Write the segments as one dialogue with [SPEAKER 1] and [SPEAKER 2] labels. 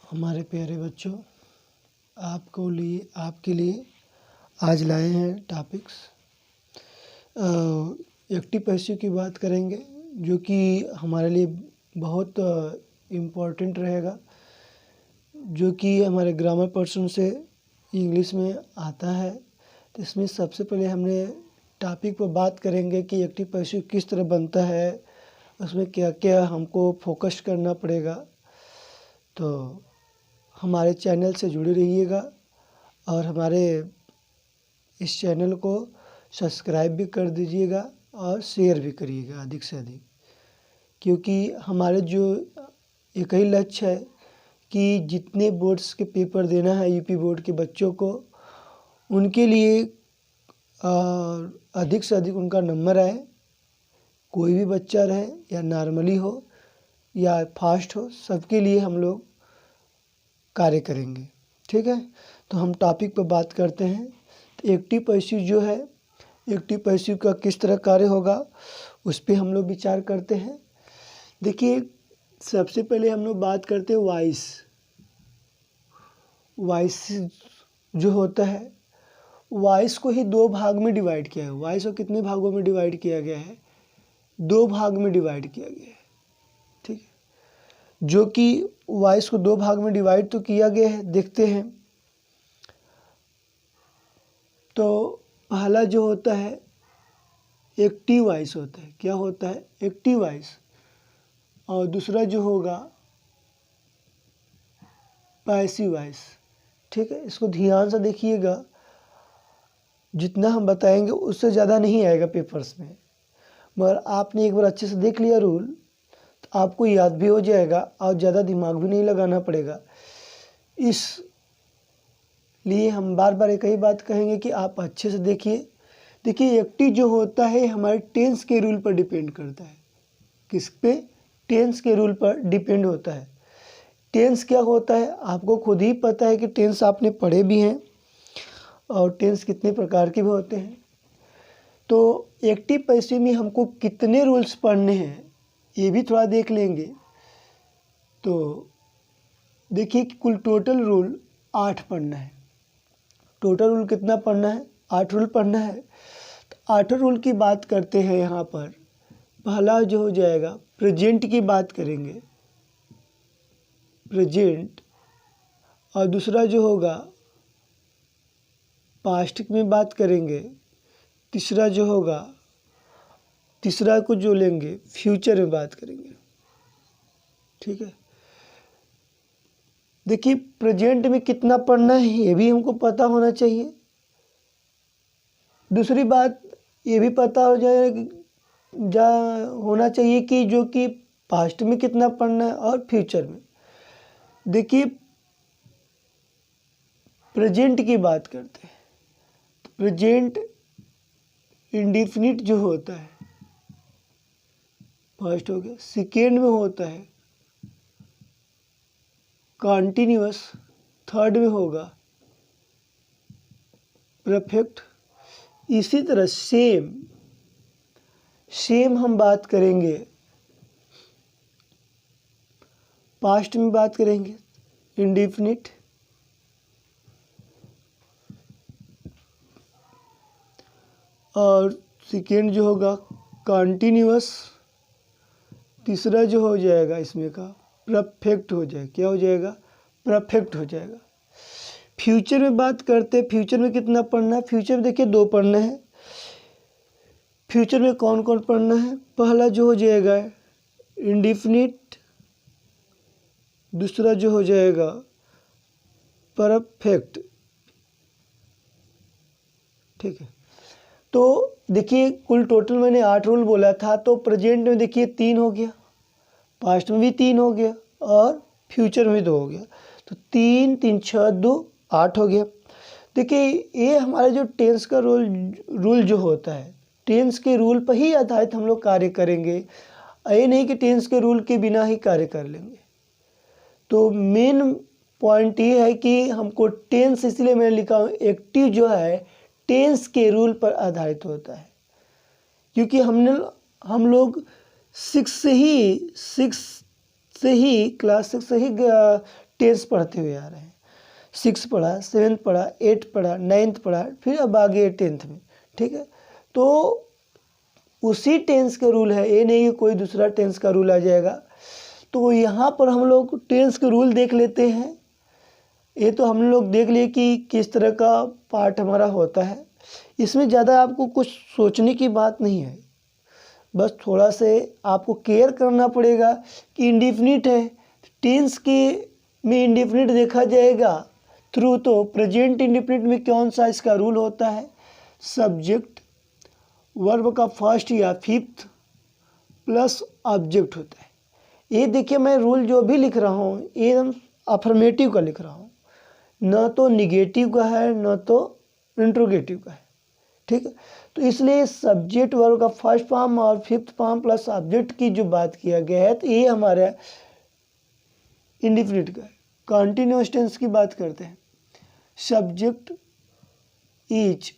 [SPEAKER 1] हमारे प्यारे बच्चों, आपके लिए आज लाए हैं टॉपिक्स। एक्टिव पैसिव की बात करेंगे, जो कि हमारे लिए बहुत इम्पोर्टेंट रहेगा, जो कि हमारे ग्रामर पर्सन से इंग्लिश में आता है। तो इसमें सबसे पहले हमने टॉपिक पर बात करेंगे कि एक्टिव पैसिव किस तरह बनता है, उसमें क्या क्या हमको फोकस करना पड़ेगा। तो हमारे चैनल से जुड़े रहिएगा और हमारे इस चैनल को सब्सक्राइब भी कर दीजिएगा और शेयर भी करिएगा अधिक से अधिक, क्योंकि हमारे जो एक ही लक्ष्य है कि जितने बोर्ड्स के पेपर देना है यूपी बोर्ड के बच्चों को, उनके लिए अधिक से अधिक उनका नंबर आए। कोई भी बच्चा रहे या नॉर्मली हो या फास्ट हो, सबके लिए हम लोग कार्य करेंगे। ठीक है, तो हम टॉपिक पर बात करते हैं। तो एक्टिव पैसिव जो है, एक्टिव पैसिव का किस तरह कार्य होगा उस पर हम लोग विचार करते हैं। देखिए, सबसे पहले हम लोग बात करते हैं वॉइस। वॉइस जो होता है, वॉइस को ही दो भाग में डिवाइड किया है। वॉइस को कितने भागों में डिवाइड किया गया है? दो भाग में डिवाइड किया गया है। ठीक है, जो कि वॉइस को दो भाग में डिवाइड तो किया गया है, देखते हैं। तो पहला जो होता है एक्टिव वॉइस होता है। क्या होता है? Active voice. और दूसरा जो होगा पैसिव वॉइस। ठीक है, इसको ध्यान से देखिएगा, जितना हम बताएंगे उससे ज़्यादा नहीं आएगा पेपर्स में, मगर आपने एक बार अच्छे से देख लिया रूल तो आपको याद भी हो जाएगा और ज़्यादा दिमाग भी नहीं लगाना पड़ेगा। इसलिए हम बार बार एक ही बात कहेंगे कि आप अच्छे से देखिए। देखिए, एक्टिव जो होता है हमारे टेंस के रूल पर डिपेंड करता है। किस पे? टेंस के रूल पर डिपेंड होता है। टेंस क्या होता है आपको खुद ही पता है कि टेंस आपने पढ़े भी हैं, और टेंस कितने प्रकार के भी होते हैं। तो एक्टिव पैसिव में हमको कितने रूल्स पढ़ने हैं ये भी थोड़ा देख लेंगे। तो देखिए कि कुल टोटल रूल 8 पढ़ना है। टोटल रूल कितना पढ़ना है? 8 रूल पढ़ना है। तो 8 रूल की बात करते हैं यहाँ पर। पहला जो हो जाएगा प्रेजेंट की बात करेंगे, प्रेजेंट। और दूसरा जो होगा पास्ट में बात करेंगे। तीसरा जो होगा, तीसरा को जो लेंगे फ्यूचर में बात करेंगे। ठीक है, देखिए प्रेजेंट में कितना पढ़ना है ये भी हमको पता होना चाहिए। दूसरी बात ये भी पता होना चाहिए कि जो कि पास्ट में कितना पढ़ना है और फ्यूचर में। देखिए, प्रेजेंट की बात करते हैं। प्रेजेंट इंडेफिनिट जो होता है फर्स्ट हो गया। सेकेंड में होता है कॉन्टिन्यूअस। थर्ड में होगा परफेक्ट। इसी तरह सेम हम बात करेंगे पास्ट में, बात करेंगे इंडेफिनिट। और सेकेंड जो होगा कॉन्टिन्यूअस। तीसरा जो हो जाएगा इसमें का परफेक्ट हो जाएगा। क्या हो जाएगा? परफेक्ट हो जाएगा। फ्यूचर में बात करते हैं। फ्यूचर में कितना पढ़ना है? फ्यूचर में देखिए 2 पढ़ना है। फ्यूचर में कौन कौन पढ़ना है? पहला जो हो जाएगा इंडेफिनिट, दूसरा जो हो जाएगा परफेक्ट। ठीक है, तो देखिए कुल टोटल मैंने 8 रूल बोला था। तो प्रेजेंट में देखिए 3 हो गया, पास्ट में भी 3 हो गया और फ्यूचर में 2 हो गया। तो 3 3 6 2 8 हो गया। देखिए, ये हमारा जो टेंस का रूल जो होता है, टेंस के रूल पर ही आधारित हम लोग कार्य करेंगे। ये नहीं कि टेंस के रूल के बिना ही कार्य कर लेंगे। तो मेन पॉइंट ये है कि हमको टेंस, इसलिए मैंने लिखा हूँ एक्टिव जो है टेंस के रूल पर आधारित होता है। क्योंकि हम लोग क्लास 6 से ही टेंस पढ़ते हुए आ रहे हैं। 6 पढ़ा, 7th पढ़ा, 8th पढ़ा, 9th पढ़ा, फिर अब आ गए 10th में। ठीक है, तो उसी टेंस का रूल है, ये नहीं कि कोई दूसरा टेंस का रूल आ जाएगा। तो यहाँ पर हम लोग टेंस के रूल देख लेते हैं। ये तो हम लोग देख लिए कि किस तरह का पार्ट हमारा होता है। इसमें ज़्यादा आपको कुछ सोचने की बात नहीं है, बस थोड़ा से आपको केयर करना पड़ेगा कि इंडेफिनिट है, टेंस के में इंडेफिनिट देखा जाएगा थ्रू, तो प्रेजेंट इंडेफिनिट में कौन सा इसका रूल होता है, सब्जेक्ट वर्ब का फर्स्ट या फिफ्थ प्लस ऑब्जेक्ट होता है। ये देखिए मैं रूल जो भी लिख रहा हूँ ये एकदम अफर्मेटिव का लिख रहा हूँ, न तो निगेटिव का है न तो इंट्रोगेटिव का है। ठीक है, तो इसलिए सब्जेक्ट वर्ब का फर्स्ट फॉर्म और फिफ्थ फॉर्म प्लस ऑब्जेक्ट की जो बात किया गया है, तो ये हमारा इंडेफिनिट का है। कंटीन्यूअस टेंस की बात करते हैं, subject is,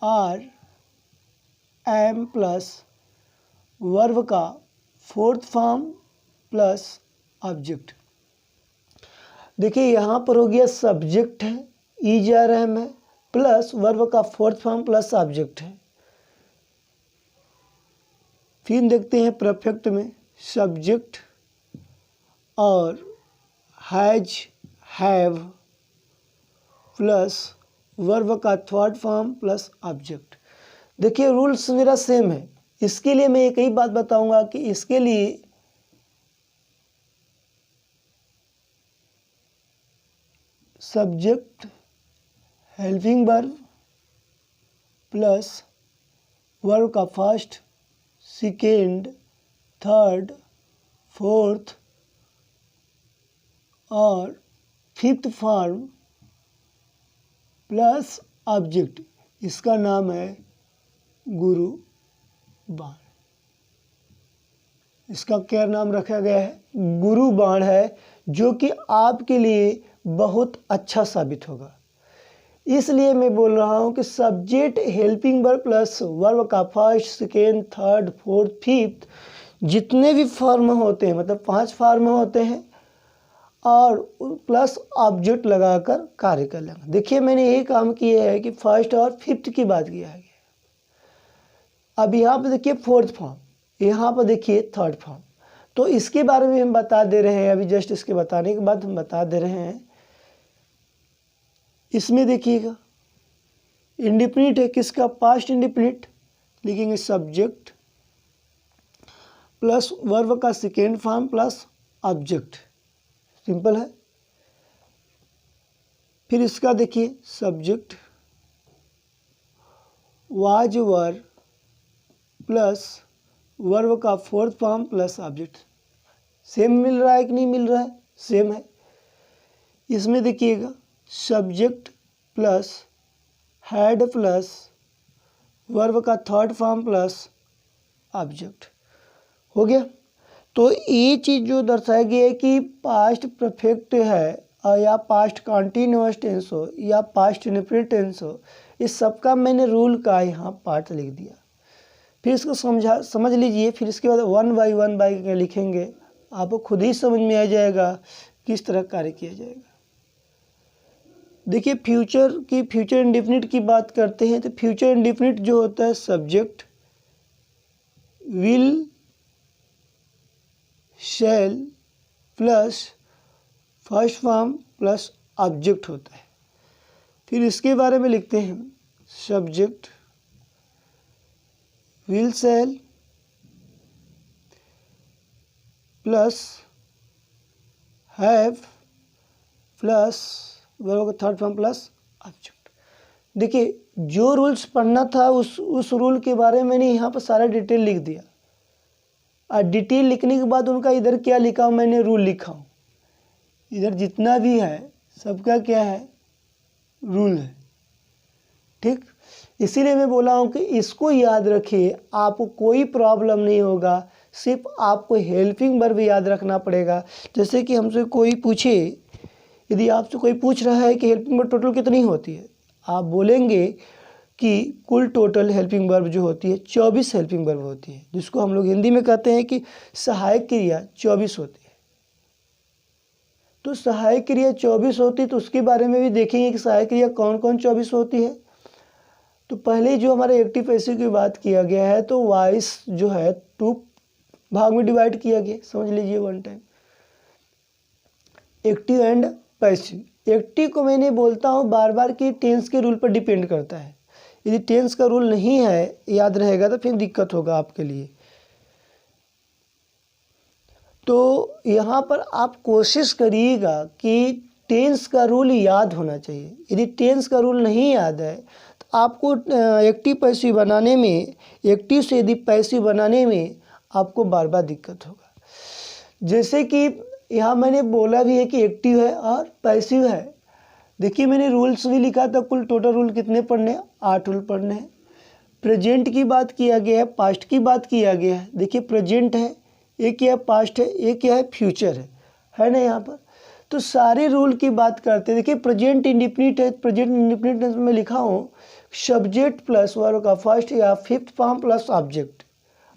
[SPEAKER 1] are, am plus verb का फोर्थ फॉर्म प्लस ऑब्जेक्ट। देखिए यहाँ पर हो गया सब्जेक्ट है, इज आर एम है, प्लस वर्ब का फोर्थ फॉर्म प्लस ऑब्जेक्ट है। फिर देखते हैं परफेक्ट में, सब्जेक्ट और हैज, हैव प्लस वर्ब का थर्ड फॉर्म प्लस ऑब्जेक्ट। देखिए रूल्स मेरा सेम है। इसके लिए मैं एक ही बात बताऊंगा कि इसके लिए subject helping verb plus verb का फर्स्ट, सेकेंड, थर्ड, फोर्थ और फिफ्थ फॉर्म प्लस ऑब्जेक्ट, इसका नाम है गुरु बाण। इसका क्या नाम रखा गया है, गुरु बाण है, जो कि आपके लिए बहुत अच्छा साबित होगा। इसलिए मैं बोल रहा हूँ कि subject helping verb plus verb का first, second, third, fourth, fifth जितने भी फॉर्म होते हैं, मतलब 5 फॉर्म होते हैं, और प्लस ऑब्जेक्ट लगाकर कार्य कर लेंगे। देखिए मैंने यही काम किया है कि फर्स्ट और फिफ्थ की बात किया है। अब यहाँ पर देखिए फोर्थ फॉर्म, यहाँ पर देखिए थर्ड फॉर्म, तो इसके बारे में हम बता दे रहे हैं। अभी जस्ट इसके बताने के बाद हम बता दे रहे हैं। इसमें देखिएगा इंडेफिनिट है, किसका, पास्ट इंडेफिनिट, लिखेंगे सब्जेक्ट प्लस वर्ब का second form plus object, simple है। फिर इसका देखिए subject was, were plus verb का fourth form plus object. Same मिल रहा है कि नहीं मिल रहा है, सेम है। इसमें देखिएगा subject plus had plus verb का थर्ड फॉर्म प्लस ऑब्जेक्ट, हो गया। तो ये चीज़ जो दर्शाया गया है कि पास्ट परफेक्ट है या पास्ट कंटिन्यूअस टेंस हो या पास्ट इंडेफिनिट टेंस हो, इस सब का मैंने रूल का यहाँ पार्ट लिख दिया। फिर इसको समझ लीजिए। फिर इसके बाद वन बाई के लिखेंगे, आपको खुद ही समझ में आ जाएगा किस तरह कार्य किया जाएगा। देखिए फ्यूचर इंडेफिनिट की बात करते हैं, तो फ्यूचर इंडेफिनिट जो होता है subject will, shell plus first form plus object होता है। फिर इसके बारे में लिखते हैं subject will, shell plus have plus verb का थर्ड फॉर्म प्लस ऑब्जेक्ट। देखिए जो रूल्स पढ़ना था उस रूल के बारे में मैंने यहाँ पर सारा डिटेल लिख दिया, और डिटेल लिखने के बाद उनका इधर क्या लिखा हूँ, मैंने रूल लिखा हूँ। इधर जितना भी है सबका क्या है, रूल है। ठीक, इसीलिए मैं बोला हूँ कि इसको याद रखिए, आपको कोई प्रॉब्लम नहीं होगा। सिर्फ आपको हेल्पिंग वर्ब याद रखना पड़ेगा। जैसे कि हमसे कोई पूछे, यदि आपसे कोई पूछ रहा है कि हेल्पिंग वर्ब टोटल कितनी होती है, आप बोलेंगे कि कुल टोटल हेल्पिंग वर्ब जो होती है 24 हेल्पिंग वर्ब होती है, जिसको हम लोग हिंदी में कहते हैं कि सहायक क्रिया 24 होती है। तो सहायक क्रिया 24 होती है, तो उसके बारे में भी देखेंगे कि सहायक क्रिया कौन कौन 24 होती है। तो पहले जो हमारे एक्टिव पैसिव की बात किया गया है, तो वॉइस जो है 2 भाग में डिवाइड किया गया, समझ लीजिए one time. Active and passive. Active को मैंने बोलता हूँ बार बार कि टेंस के रूल पर डिपेंड करता है। यदि टेंस का रूल नहीं है याद रहेगा तो फिर दिक्कत होगा आपके लिए। तो यहाँ पर आप कोशिश करिएगा कि टेंस का रूल याद होना चाहिए। यदि टेंस का रूल नहीं याद है तो आपको एक्टिव पैसिव बनाने में, एक्टिव से यदि पैसिव बनाने में आपको बार बार दिक्कत होगा। जैसे कि यहाँ मैंने बोला भी है कि एक्टिव है और पैसिव है। देखिए मैंने रूल्स भी लिखा था, कुल टोटल रूल कितने पढ़ने हैं, 8 रूल पढ़ने हैं। प्रेजेंट की बात किया गया है, पास्ट की बात किया गया है। देखिए प्रेजेंट है, एक क्या है पास्ट है, एक क्या है फ्यूचर है ना यहाँ पर। तो सारे रूल की बात करते हैं। देखिए प्रेजेंट इंडिफिनिट है, प्रेजेंट इंडिफिनिट टेंस में लिखा हूँ सब्जेक्ट प्लस वर्ब का फर्स्ट या फिफ्थ फॉर्म प्लस ऑब्जेक्ट।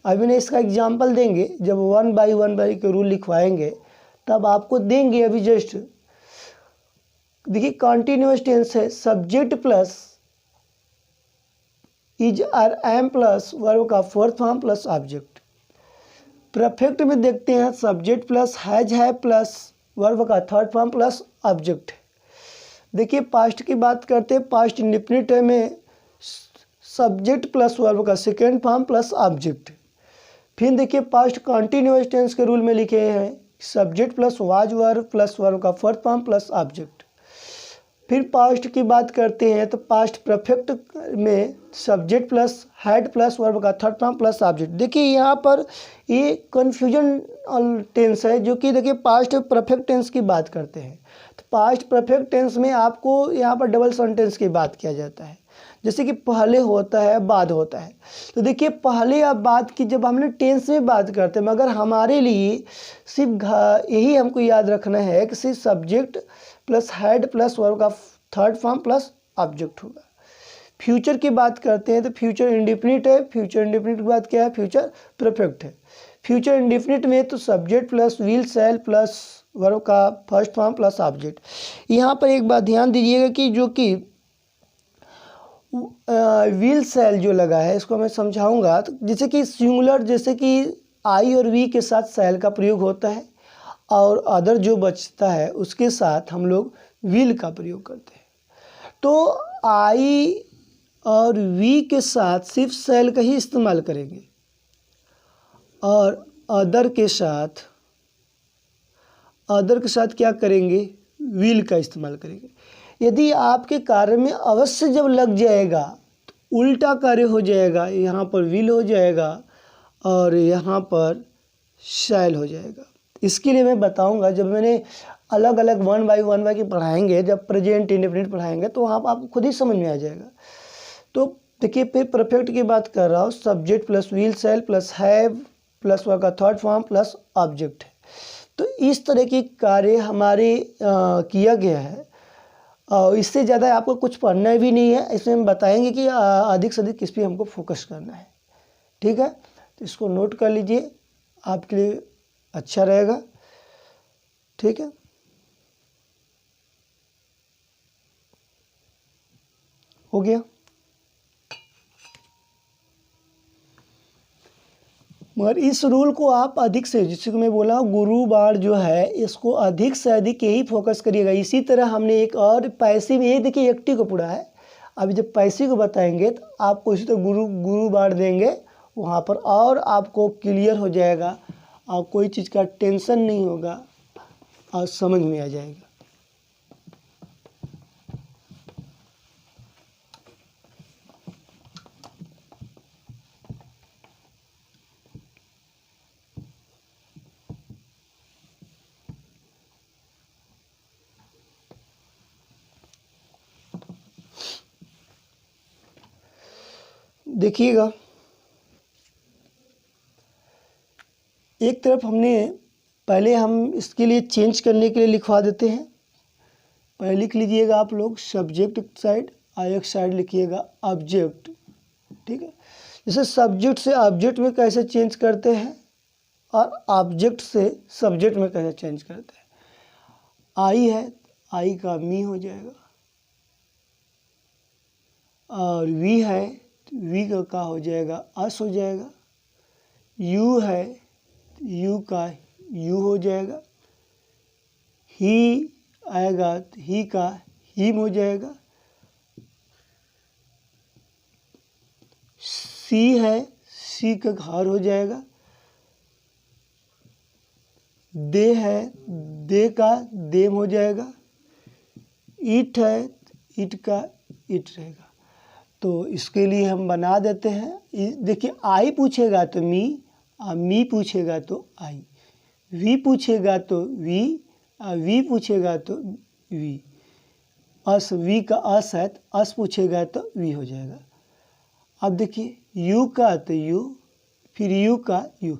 [SPEAKER 1] अभी नहीं इसका एग्जाम्पल देंगे, जब 1 बाई 1 बाई के रूल लिखवाएंगे तब आपको देंगे। अभी जस्ट देखिए कॉन्टिन्यूअस टेंस है, subject plus is are am plus verb का fourth form plus object. Perfect में देखते हैं subject plus has have plus verb का थर्ड फॉर्म प्लस ऑब्जेक्ट। देखिए पास्ट की बात करते हैं, पास्ट इंडिफिनिट में सब्जेक्ट प्लस वर्ब का सेकेंड फॉर्म प्लस ऑब्जेक्ट। फिर देखिए पास्ट कॉन्टिन्यूअस टेंस के रूल में लिखे हैं subject plus was verb plus verb का फोर्थ फॉर्म प्लस ऑब्जेक्ट। फिर पास्ट की बात करते हैं तो पास्ट परफेक्ट में subject plus had plus verb का थर्ड फॉर्म प्लस ऑब्जेक्ट। देखिए यहाँ पर ये कन्फ्यूजन टेंस है, जो कि देखिए पास्ट परफेक्ट टेंस की बात करते हैं। तो पास्ट परफेक्ट टेंस में आपको यहाँ पर डबल सेंटेंस की बात किया जाता है, जैसे कि पहले होता है बाद होता है। तो देखिए पहले या बाद की जब हमने टेंस में बात करते हैं, मगर हमारे लिए सिर्फ यही हमको याद रखना है कि सिर्फ subject plus had plus verb का थर्ड फॉर्म प्लस ऑब्जेक्ट होगा। फ्यूचर की बात करते हैं तो फ्यूचर इंडिफिनिट है, फ्यूचर इंडिफिनिट की बात क्या है, फ्यूचर परफेक्ट है। फ्यूचर इंडिफिनिट में तो subject plus will shell plus verb का फर्स्ट फॉर्म प्लस ऑब्जेक्ट। यहाँ पर एक बात ध्यान दीजिएगा कि जो कि विल शैल जो लगा है इसको मैं समझाऊंगा। तो जैसे कि सिंगुलर, जैसे कि आई और वी के साथ शैल का प्रयोग होता है, और अदर जो बचता है उसके साथ हम लोग विल का प्रयोग करते हैं। तो आई और वी के साथ सिर्फ शैल का ही इस्तेमाल करेंगे, और अदर के साथ क्या करेंगे, विल का इस्तेमाल करेंगे। यदि आपके कार्य में अवश्य जब लग जाएगा तो उल्टा कार्य हो जाएगा, यहाँ पर विल हो जाएगा और यहाँ पर शैल हो जाएगा। इसके लिए मैं बताऊंगा, जब मैंने अलग अलग 1 बाई की पढ़ाएंगे, जब प्रेजेंट इंडेफिनिट पढ़ाएंगे तो वहाँ पर आपको खुद ही समझ में आ जाएगा। तो देखिए फिर परफेक्ट की बात कर रहा हूँ, subject plus will shell plus have plus verb का थर्ड फॉर्म प्लस ऑब्जेक्ट है। तो इस तरह की कार्य हमारे किया गया है, और इससे ज़्यादा आपको कुछ पढ़ना भी नहीं है। इसमें हम बताएंगे कि अधिक से अधिक किस पे हमको फोकस करना है। ठीक है, तो इसको नोट कर लीजिए, आपके लिए अच्छा रहेगा। ठीक है, हो गया। मगर इस रूल को आप अधिक से, जिसको मैं बोला गुरुवार जो है, इसको अधिक से अधिक यही फोकस करिएगा। इसी तरह हमने एक और पैसिव, ये देखिए एक्टिव को पूरा है। अभी जब पैसिव को बताएंगे तो आपको इसी तरह गुरुवार देंगे, वहाँ पर और आपको क्लियर हो जाएगा और कोई चीज़ का टेंशन नहीं होगा और समझ में आ जाएगा। देखिएगा, एक तरफ हमने पहले, हम इसके लिए चेंज करने के लिए लिखवा देते हैं। पहले लिख लीजिएगा आप लोग सब्जेक्ट साइड, एक साइड लिखिएगा ऑब्जेक्ट। ठीक है, जैसे सब्जेक्ट से ऑब्जेक्ट में कैसे चेंज करते हैं और ऑब्जेक्ट से सब्जेक्ट में कैसे चेंज करते हैं। आई है, आई का मी हो जाएगा, और वी है तो वी का हो जाएगा अस हो जाएगा, यू है तो यू का यू हो जाएगा, ही आएगा तो ही का हिम हो जाएगा, सी है सी का घर हो जाएगा, दे है दे का देम हो जाएगा, ईट है ईट का ईट रहेगा। तो इसके लिए हम बना देते हैं। देखिए आई पूछेगा तो मी पूछेगा तो आई, वी पूछेगा तो वी पूछेगा तो वी, अस वी का अस है तो अस पूछेगा तो वी हो जाएगा। अब देखिए यू का तो यू, फिर यू का यू।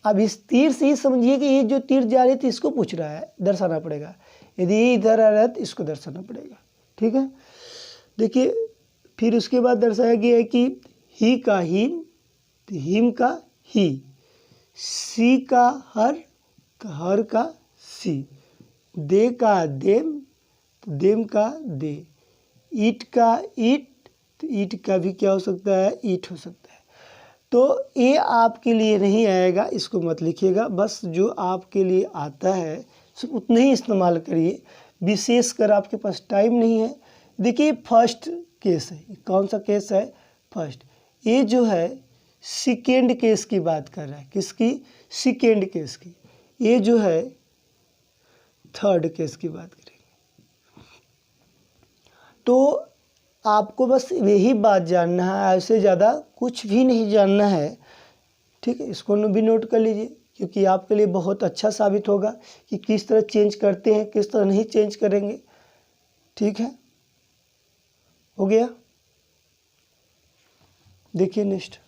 [SPEAKER 1] अब इस तीर से ही समझिए कि ये जो तीर जा रही थी इसको पूछ रहा है, दर्शाना पड़ेगा। यदि ये इधर आ रहा है तो इसको दर्शाना पड़ेगा, ठीक है। देखिए फिर उसके बाद दर्शाया गया है कि ही का हिम तो हिम का ही, सी का हर का सी, दे का देम तो देम का दे, ईट का ईट तो ईट का भी क्या हो सकता है, ईट हो सकता है। तो ये आपके लिए नहीं आएगा, इसको मत लिखिएगा, बस जो आपके लिए आता है सिर्फ उतना ही इस्तेमाल करिए, विशेष कर आपके पास टाइम नहीं है। देखिए फर्स्ट केस है, कौन सा केस है, फर्स्ट। ये जो है सेकेंड केस की बात कर रहा है, किसकी, सेकेंड केस की। ये जो है थर्ड केस की बात करेंगे। तो आपको बस यही बात जानना है, ऐसे ज़्यादा कुछ भी नहीं जानना है, ठीक है। इसको भी नोट कर लीजिए, क्योंकि आपके लिए बहुत अच्छा साबित होगा कि किस तरह चेंज करते हैं, किस तरह नहीं चेंज करेंगे, ठीक है। हो गया। देखिए नेक्स्ट,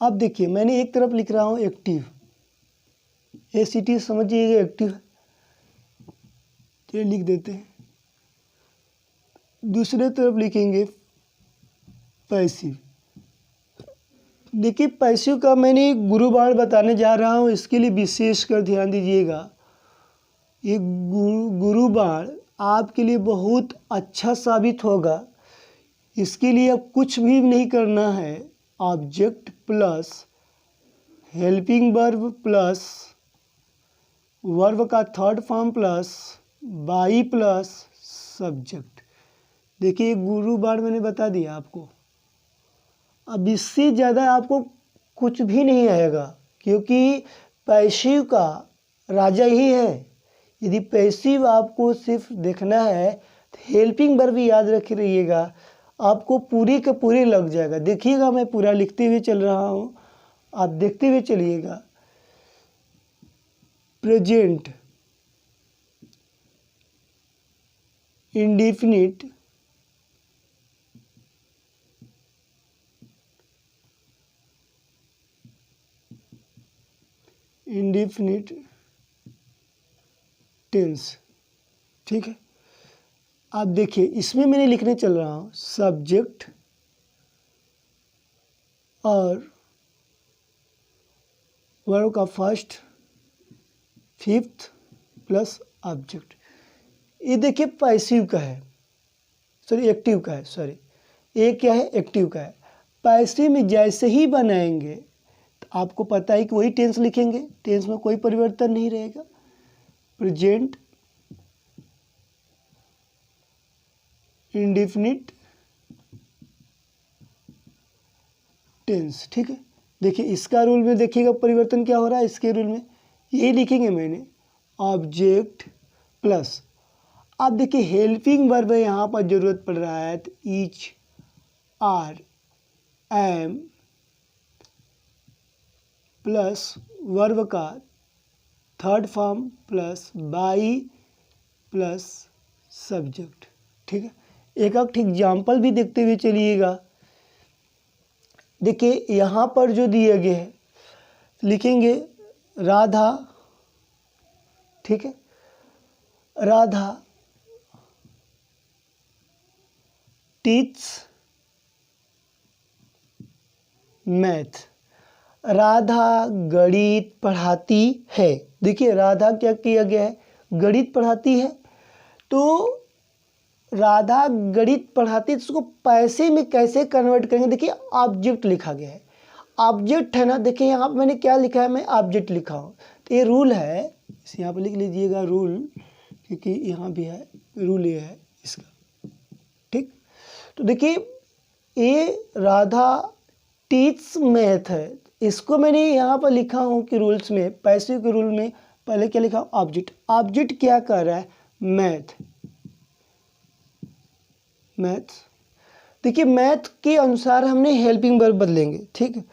[SPEAKER 1] अब देखिए मैंने एक तरफ लिख रहा हूँ एक्टिव, ACT समझिएगा एक्टिव है, ये लिख देते हैं। दूसरे तरफ लिखेंगे पैसिव। देखिए पैसिव का मैंने गुरु बाण बताने जा रहा हूँ, इसके लिए विशेष कर ध्यान दीजिएगा। ये गुरु बाण आपके लिए बहुत अच्छा साबित होगा। इसके लिए अब कुछ भी नहीं करना है, object plus helping verb plus verb का third form plus by plus subject. देखिए गुरु बाण मैंने बता दिया आपको। अब इससे ज़्यादा आपको कुछ भी नहीं आएगा, क्योंकि पैसिव का राजा ही है। यदि पैसिव आपको सिर्फ देखना है तो हेल्पिंग वर्ब भी याद रख रहिएगा, आपको पूरी के पूरी लग जाएगा। देखिएगा मैं पूरा लिखते हुए चल रहा हूँ, आप देखते हुए चलिएगा। प्रेजेंट इंडेफिनिट टेंस, ठीक है। आप देखिए इसमें मैंने लिखने चल रहा हूँ सब्जेक्ट और वर्ब का फर्स्ट फिफ्थ प्लस ऑब्जेक्ट। ये देखिए पैसिव का है, सॉरी एक्टिव का है, सॉरी ये क्या है, एक्टिव का है। पैसिव में जैसे ही बनाएंगे तो आपको पता है कि वही टेंस लिखेंगे, टेंस में कोई परिवर्तन नहीं रहेगा। प्रेजेंट इंडेफिनिट टेंस, ठीक है। देखिए इसका रूल में देखिएगा परिवर्तन क्या हो रहा है, इसके रूल में यही लिखेंगे मैंने ऑब्जेक्ट प्लस। अब देखिए हेल्पिंग वर्ब है, यहाँ पर जरूरत पड़ रहा है तो is are am plus verb का third form plus by plus subject, ठीक है। एक एग्जाम्पल भी देखते हुए चलिएगा। देखिए यहाँ पर जो दिए गए हैं लिखेंगे राधा, ठीक है। Radha teach math. राधा गणित पढ़ाती है। देखिए राधा क्या किया गया है, गणित पढ़ाती है। तो राधा गणित पढ़ाती है, तो उसको पैसे में कैसे कन्वर्ट करेंगे। देखिए ऑब्जेक्ट लिखा गया है, ऑब्जेक्ट है ना। देखिए यहाँ पर मैंने क्या लिखा है, मैं ऑब्जेक्ट लिखा हूँ। तो ये रूल है, इसे यहाँ पर लिख लीजिएगा रूल, क्योंकि यहाँ भी है रूल, ये है इसका, ठीक। तो देखिए ये राधा टीच मैथ है, इसको मैंने यहाँ पर लिखा हूँ कि रूल्स में, पैसे के रूल में पहले क्या लिखा, ऑब्जेक्ट। ऑब्जेक्ट क्या कर रहा है, मैथ। मैथ, देखिए मैथ के अनुसार हमने हेल्पिंग वर्ब बदलेंगे, ठीक है।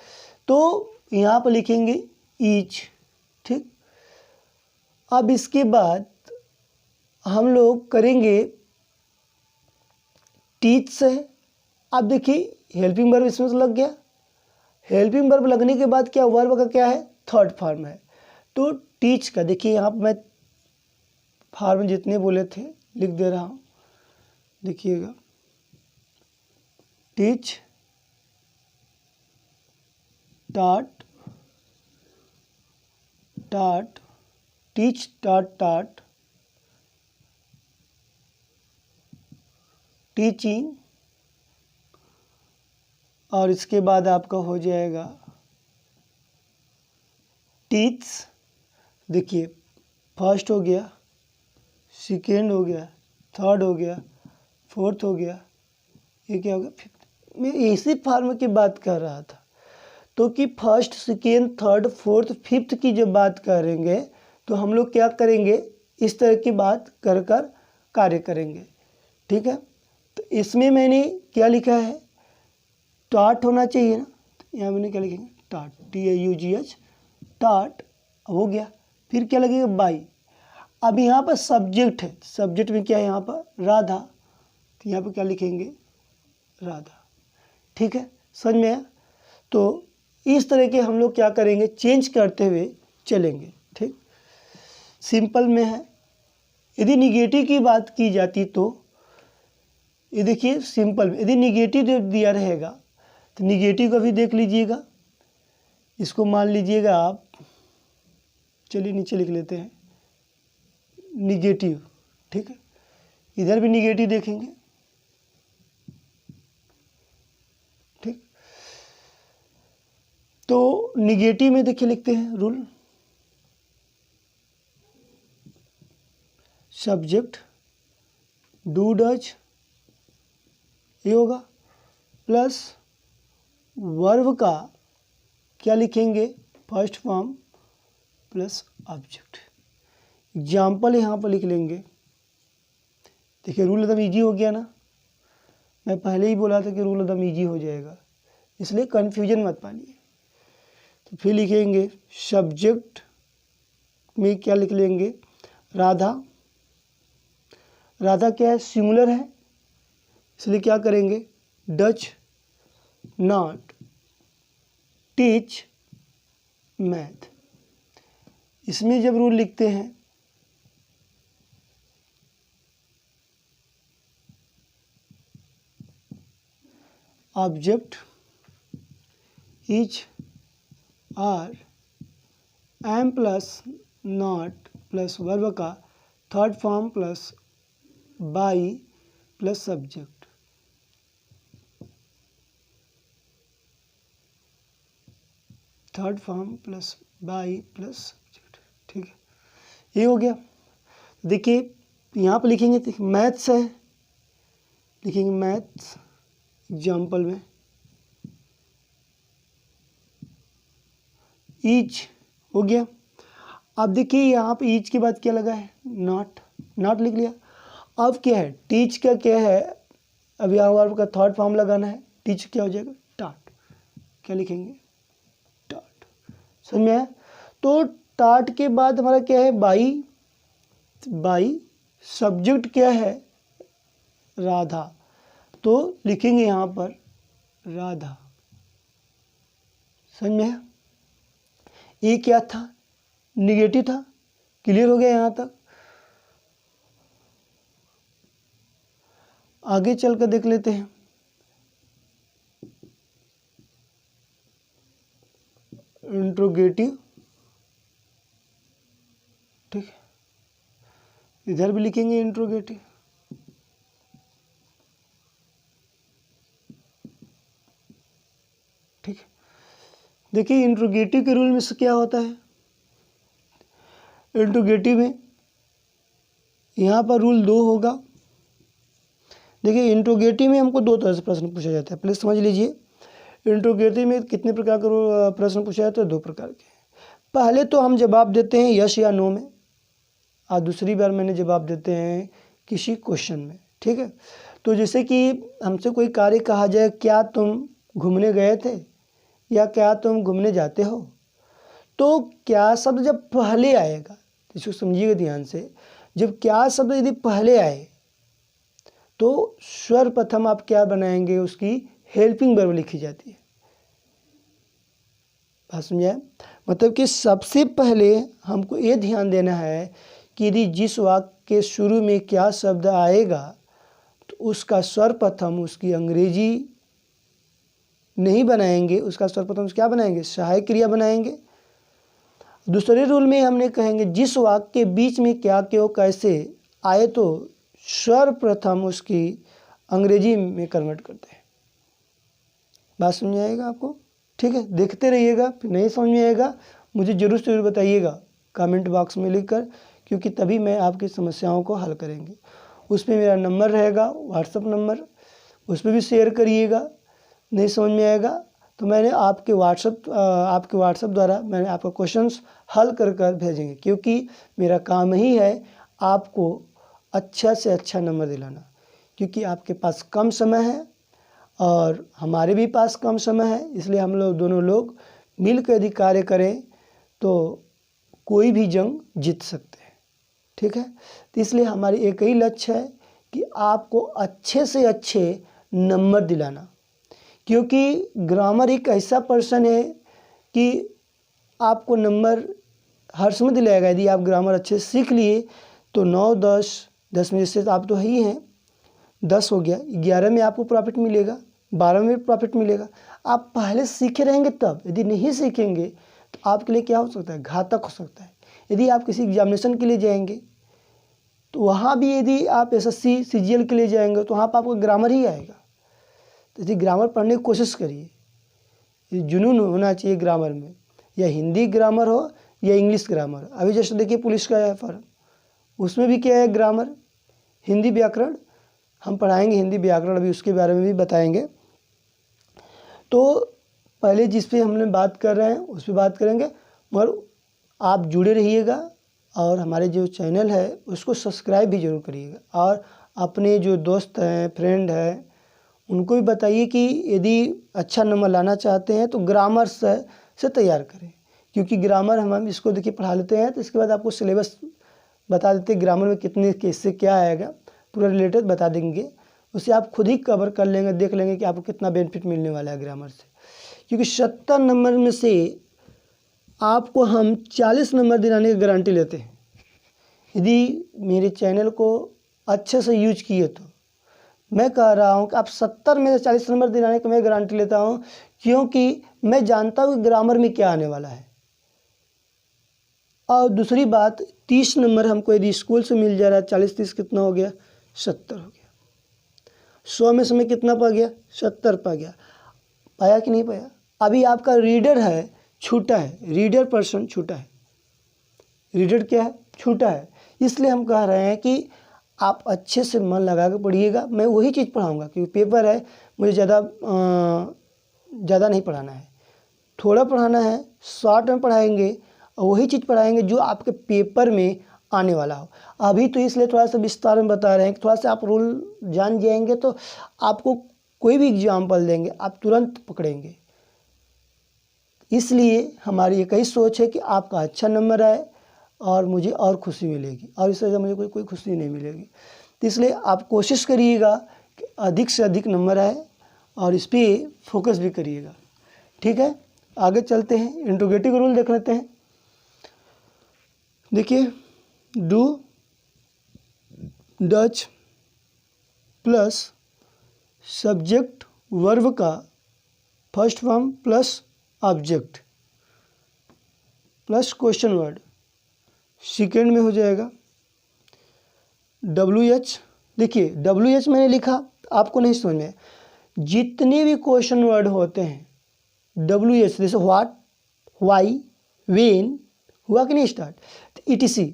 [SPEAKER 1] तो यहाँ पर लिखेंगे ईच, ठीक। अब इसके बाद हम लोग करेंगे टीच से। अब देखिए हेल्पिंग वर्ब इसमें से लग गया, हेल्पिंग वर्ब लगने के बाद क्या, वर्ब का क्या है, थर्ड फॉर्म है। तो टीच का देखिए यहाँ पर मैं फॉर्म जितने बोले थे लिख दे रहा हूँ, देखिएगा। टीच, टाट, टाट, टीच टाट टाट, टीचिंग, और इसके बाद आपका हो जाएगा टीच। देखिए फर्स्ट हो गया, सेकेंड हो गया, थर्ड हो गया, फोर्थ हो गया, ये क्या हो गया, फिफ्थ। मैं इसी फॉर्म की बात कर रहा था। तो कि first second third fourth fifth की जब बात करेंगे तो हम लोग क्या करेंगे, इस तरह की बात कर कर कार्य करेंगे, ठीक है। तो इसमें मैंने क्या लिखा है, टाट होना चाहिए ना। तो यहाँ मैंने क्या लिखेंगे, टाट, TAUGH, टाट हो गया। फिर क्या लगेगा, बाई। अब यहाँ पर सब्जेक्ट है, सब्जेक्ट में क्या है, यहाँ पर राधा, तो यहाँ पर क्या लिखेंगे, राधा, ठीक है, समझ में आया। तो इस तरह के हम लोग क्या करेंगे, चेंज करते हुए चलेंगे, ठीक। सिंपल में है। यदि निगेटिव की बात की जाती तो ये देखिए सिंपल में, यदि निगेटिव दिया रहेगा तो निगेटिव का भी देख लीजिएगा। इसको मान लीजिएगा आप, चलिए नीचे लिख लेते हैं निगेटिव, ठीक है। इधर भी निगेटिव देखेंगे, ठीक। तो निगेटिव में देखिए लिखते हैं रूल, सब्जेक्ट डू डज, ये होगा, प्लस वर्ब का क्या लिखेंगे, first form plus object. Example यहाँ पर लिख लेंगे। देखिए रूल एकदम ईजी हो गया ना, मैं पहले ही बोला था कि रूल एकदम ईजी हो जाएगा, इसलिए कन्फ्यूजन मत पालिए। तो फिर लिखेंगे सब्जेक्ट में क्या लिख लेंगे, राधा। राधा क्या है, सिंगुलर है, इसलिए क्या करेंगे, डच नॉट टीच मैथ। इसमें जब रूल लिखते हैं object is are am plus not plus verb का third form plus by plus subject, third form plus by plus subject, ठीक है, ये हो गया। देखिए यहाँ पर लिखेंगे, देखिए मैथ्स है, लिखेंगे मैथ्स एग्जाम्पल में, ईच हो गया। अब देखिए यहाँ पे ईच के बाद क्या लगा है, नॉट, नॉट लिख लिया। अब क्या है, टीच का क्या है, अब यहाँ वर्ब का थर्ड फॉर्म लगाना है, टीच क्या हो जाएगा, टाट, क्या लिखेंगे, टाट, समझ में आया। तो टाट के बाद हमारा क्या है, बाई, बाई सब्जेक्ट क्या है, राधा, तो लिखेंगे यहाँ पर राधा, समझ में आया। ये क्या था, निगेटिव था, क्लियर हो गया यहाँ तक। आगे चल कर देख लेते हैं। इंट्रोगेटिव, ठीक है, इधर भी लिखेंगे इंट्रोगेटिव। ठीक है, देखिए इंट्रोगेटिव के रूल में से क्या होता है। इंट्रोगेटिव में यहाँ पर रूल 2 होगा। देखिए इंट्रोगेटिव में हमको 2 तरह से प्रश्न पूछा जाता है, प्लीज समझ लीजिए। इंट्रोगेटिव में कितने प्रकार का प्रश्न पूछा जाता है? 2 प्रकार के। पहले तो हम जवाब देते हैं यस या नो में, और दूसरी बार मैंने जवाब देते हैं किसी क्वेश्चन में। ठीक है, तो जैसे कि हमसे कोई कार्य कहा जाए, क्या तुम घूमने गए थे या क्या तुम घूमने जाते हो, तो क्या शब्द जब पहले आएगा, इसको समझिएगा ध्यान से, जब क्या शब्द यदि पहले आए तो सर्वप्रथम आप क्या बनाएंगे, उसकी हेल्पिंग वर्ब लिखी जाती है। बात समझाए? मतलब कि सबसे पहले हमको ये ध्यान देना है कि यदि जिस वाक्य के शुरू में क्या शब्द आएगा तो उसका सर्वप्रथम उसकी अंग्रेजी नहीं बनाएंगे, उसका सर्वप्रथम क्या बनाएंगे? सहायक क्रिया बनाएंगे। दूसरे रूल में हमने कहेंगे जिस वाक्य के बीच में क्या क्यों कैसे आए तो सर्वप्रथम उसकी अंग्रेजी में कन्वर्ट करते हैं। बात समझ आएगा आपको? ठीक है, देखते रहिएगा, फिर नहीं समझ में आएगा मुझे जरूर से जरूर बताइएगा कमेंट बॉक्स में लिखकर, क्योंकि तभी मैं आपकी समस्याओं को हल करेंगे। उस पर मेरा नंबर रहेगा, व्हाट्सअप नंबर, उस पर भी शेयर करिएगा। नहीं समझ में आएगा तो मैंने आपके व्हाट्सअप द्वारा मैंने आपका क्वेश्चंस हल कर भेजेंगे, क्योंकि मेरा काम ही है आपको अच्छा से अच्छा नंबर दिलाना, क्योंकि आपके पास कम समय है और हमारे भी पास कम समय है। इसलिए हम लोग दोनों लोग मिलकर यदि कार्य करें तो कोई भी जंग जीत सकते हैं। ठीक है, तो इसलिए हमारी एक ही लक्ष्य है कि आपको अच्छे से अच्छे नंबर दिलाना, क्योंकि ग्रामर एक ऐसा पर्सन है कि आपको नंबर हर समय दिलाएगा। यदि आप ग्रामर अच्छे से सीख लिए तो 9, 10 में जैसे आप तो ही हैं, 10 हो गया, 11 में आपको प्रॉफिट मिलेगा, 12 में प्रॉफिट मिलेगा। आप पहले सीखे रहेंगे तब, यदि नहीं सीखेंगे तो आपके लिए क्या हो सकता है? घातक हो सकता है। यदि आप किसी एग्जामिनेशन के लिए जाएंगे तो वहाँ भी यदि आप SSC CGL के लिए जाएंगे तो वहाँ पर आपको ग्रामर ही आएगा। तो यदि ग्रामर पढ़ने की कोशिश करिए, ये जुनून होना चाहिए ग्रामर में, या हिंदी ग्रामर हो या इंग्लिश ग्रामर। अभी जैसे देखिए पुलिस का है फॉर्म, उसमें भी क्या है? ग्रामर, हिंदी व्याकरण हम पढ़ाएंगे, हिंदी व्याकरण अभी उसके बारे में भी बताएंगे। तो पहले जिस पे हमने बात कर रहे हैं उस पर बात करेंगे, मगर आप जुड़े रहिएगा और हमारे जो चैनल है उसको सब्सक्राइब भी जरूर करिएगा, और अपने जो दोस्त हैं, फ्रेंड हैं, उनको भी बताइए कि यदि अच्छा नंबर लाना चाहते हैं तो ग्रामर से तैयार करें, क्योंकि ग्रामर हम इसको देखिए पढ़ा लेते हैं तो इसके बाद आपको सिलेबस बता देते हैं ग्रामर में कितने कैसे क्या आएगा, पूरा रिलेटेड बता देंगे। उसे आप खुद ही कवर कर लेंगे, देख लेंगे कि आपको कितना बेनिफिट मिलने वाला है ग्रामर से। क्योंकि 70 नंबर में से आपको हम 40 नंबर दिलाने की गारंटी लेते हैं, यदि मेरे चैनल को अच्छे से यूज किए तो। मैं कह रहा हूँ कि आप 70 में से 40 नंबर दिलाने की मैं गारंटी लेता हूँ, क्योंकि मैं जानता हूँ कि ग्रामर में क्या आने वाला है। और दूसरी बात, 30 नंबर हमको यदि स्कूल से मिल जा रहा है, 40 30 कितना हो गया? 70 हो गया। 100 में से मैं कितना पा गया? 70 पा गया। पाया कि नहीं पाया? अभी आपका रीडर है छूटा है, रीडर पर्सन छूटा है। रीडर क्या है? छूटा है। इसलिए हम कह रहे हैं कि आप अच्छे से मन लगा के पढ़िएगा। मैं वही चीज़ पढ़ाऊँगा, क्योंकि पेपर है, मुझे ज़्यादा नहीं पढ़ाना है, थोड़ा पढ़ाना है, शॉर्ट में पढ़ाएंगे और वही चीज़ पढ़ाएंगे जो आपके पेपर में आने वाला हो। अभी तो इसलिए थोड़ा सा विस्तार में बता रहे हैं कि थोड़ा सा आप रूल जान जाएंगे तो आपको कोई भी एग्जाम्पल देंगे आप तुरंत पकड़ेंगे। इसलिए हमारी एक ही सोच है कि आपका अच्छा नंबर आए और मुझे और खुशी मिलेगी, और इससे ज़्यादा मुझे कोई खुशी नहीं मिलेगी। तो इसलिए आप कोशिश करिएगा कि अधिक से अधिक नंबर आए और इस पर फोकस भी करिएगा। ठीक है, आगे चलते हैं, इंट्रोगेटिव रूल देख लेते हैं। देखिए, do Dutch plus plus question word. Second में हो जाएगा WH। देखिए WH मैंने लिखा, आपको नहीं समझ में, जितने भी क्वेश्चन वर्ड होते हैं WH, जैसे व्हाट, वाई, वेन, हुआ कि नहीं स्टार्ट, ETC।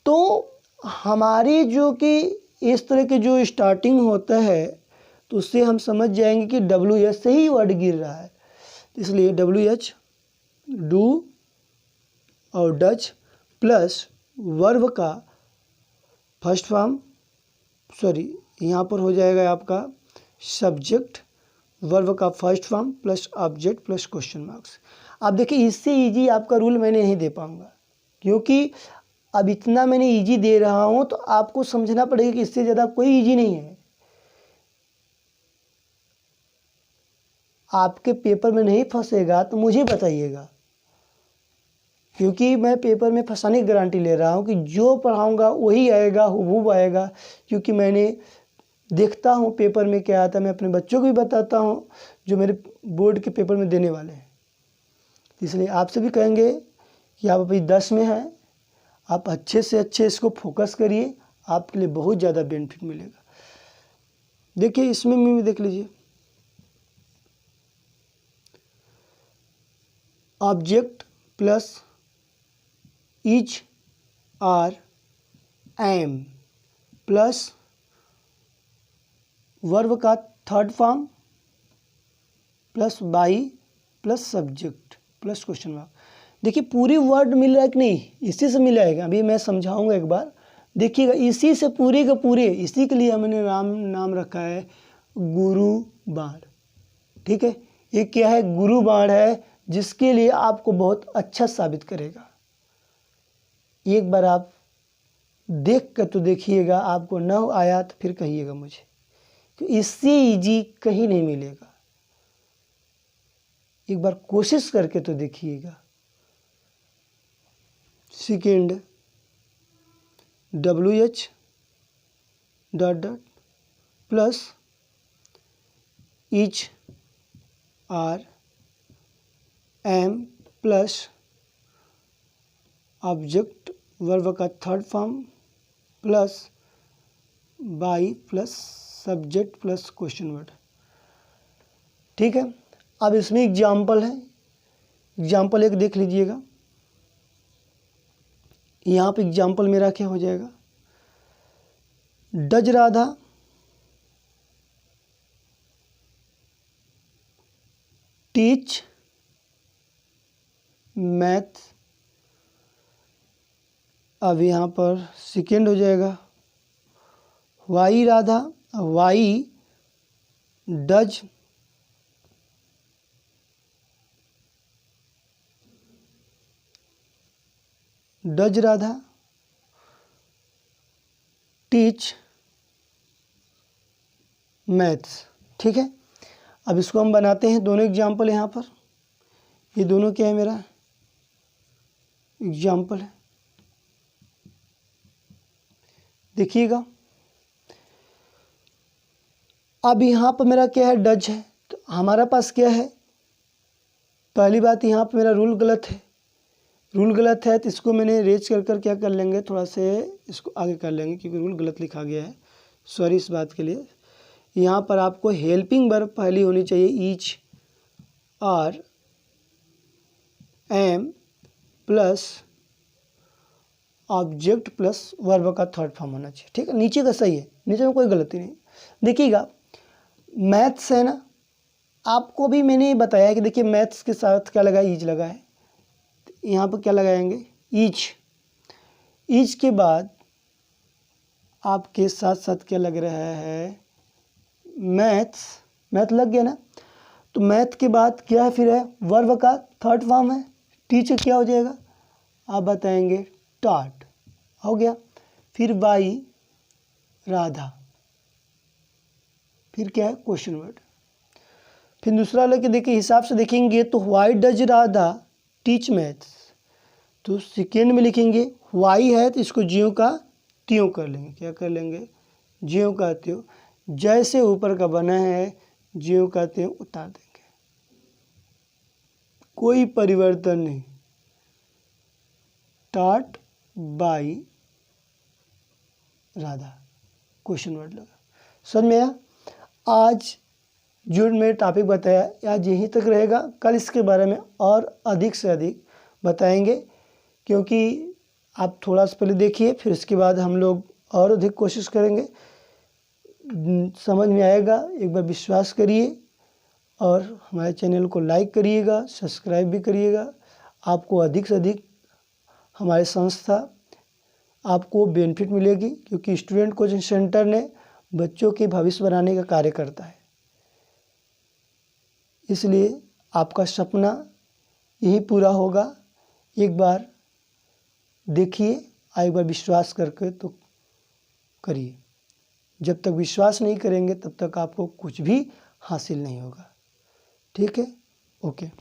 [SPEAKER 1] तो हमारी जो कि इस तरह के जो स्टार्टिंग होता है तो उससे हम समझ जाएंगे कि WH से ही वर्ड गिर रहा है। इसलिए WH, डू और डच प्लस वर्ब का फर्स्ट फॉर्म, सॉरी यहाँ पर हो जाएगा आपका सब्जेक्ट, वर्ब का first form plus object plus question marks. अब देखिए इससे इजी आपका रूल मैं नहीं दे पाऊँगा, क्योंकि अब इतना मैंने इजी दे रहा हूँ तो आपको समझना पड़ेगा कि इससे ज़्यादा कोई इजी नहीं है। आपके पेपर में नहीं फंसेगा तो मुझे बताइएगा, क्योंकि मैं पेपर में फंसाने की गारंटी ले रहा हूँ कि जो पढ़ाऊँगा वही आएगा, हुबहू आएगा। क्योंकि मैंने देखता हूँ पेपर में क्या आता है, मैं अपने बच्चों को भी बताता हूँ जो मेरे बोर्ड के पेपर में देने वाले हैं। इसलिए आपसे भी कहेंगे कि आप अभी 10 में हैं, आप अच्छे से अच्छे इसको फोकस करिए, आपके लिए बहुत ज़्यादा बेनिफिट मिलेगा। देखिए इसमें भी देख लीजिए, object plus is, are, am plus verb का third form plus by plus subject plus question mark. देखिए पूरी वर्ड मिल रहा है कि नहीं, इसी से मिलाएगा। अभी मैं समझाऊंगा एक बार, देखिएगा इसी से पूरे के पूरे, इसी के लिए हमने नाम रखा है गुरु बाण। ठीक है, ये क्या है, गुरु बाण है, जिसके लिए आपको बहुत अच्छा साबित करेगा। एक बार आप देख कर तो देखिएगा, आपको न आया तो फिर कहिएगा मुझे, कि इससे इजी कहीं नहीं मिलेगा। एक बार कोशिश करके तो देखिएगा। Second WH dot dot plus is, are, am plus object verb का third form plus by plus subject plus question word. ठीक है, अब इसमें एग्जाम्पल है, एग्जाम्पल एक देख लीजिएगा। यहाँ पे एग्जाम्पल मेरा क्या हो जाएगा, डज राधा टीच मैथ। अब यहाँ पर सेकेंड हो जाएगा why Radha, why does Radha teach maths. ठीक है, अब इसको हम बनाते हैं, दोनों एग्जाम्पल यहाँ पर, ये दोनों क्या है, मेरा एग्जाम्पल है। देखिएगा अब यहाँ पर मेरा क्या है, डज है, तो हमारा पास क्या है, पहली बात यहाँ पर मेरा रूल गलत है, रूल गलत है तो इसको मैंने रेज कर क्या कर लेंगे, थोड़ा से इसको आगे कर लेंगे, क्योंकि रूल गलत लिखा गया है, सॉरी इस बात के लिए। यहाँ पर आपको हेल्पिंग वर्ब पहली होनी चाहिए, is, are, am plus object plus verb का थर्ड फॉर्म होना चाहिए। ठीक है, नीचे का सही है, नीचे में कोई गलती नहीं। देखिएगा मैथ्स है ना, आपको भी मैंने बताया कि देखिए मैथ्स के साथ क्या लगा, ईज लगा है, यहाँ पर क्या लगाएंगे, ईच, ईच के बाद आपके साथ साथ क्या लग रहा है, मैथ्स, मैथ लग गया ना, तो मैथ के बाद क्या है, फिर है वर्ब का थर्ड फॉर्म है, टीचर क्या हो जाएगा, आप बताएंगे टॉट, हो गया। फिर बाई राधा, फिर क्या है, क्वेश्चन वर्ड। फिर दूसरा लेके देखिए हिसाब से देखेंगे तो why does Radha teach maths, तो सेकेंड में लिखेंगे वाई है तो इसको ज्यों का त्यों कर लेंगे, क्या कर लेंगे, ज्यों का त्यों, जैसे ऊपर का बना है ज्यों का त्यों उतार देंगे, कोई परिवर्तन नहीं। Taught by Radha, question word लगा। समझ में आया? आज जो मैंने टॉपिक बताया आज यहीं तक रहेगा। कल इसके बारे में और अधिक से अधिक बताएंगे, क्योंकि आप थोड़ा सा पहले देखिए, फिर इसके बाद हम लोग और अधिक कोशिश करेंगे। समझ में आएगा, एक बार विश्वास करिए और हमारे चैनल को लाइक करिएगा, सब्सक्राइब भी करिएगा। आपको अधिक से अधिक हमारे संस्था आपको बेनिफिट मिलेगी, क्योंकि स्टूडेंट कोचिंग सेंटर ने बच्चों के भविष्य बनाने का कार्य करता है। इसलिए आपका सपना यही पूरा होगा। एक बार देखिए, एक बार विश्वास करके तो करिए। जब तक विश्वास नहीं करेंगे तब तक आपको कुछ भी हासिल नहीं होगा। ठीक है? ओके।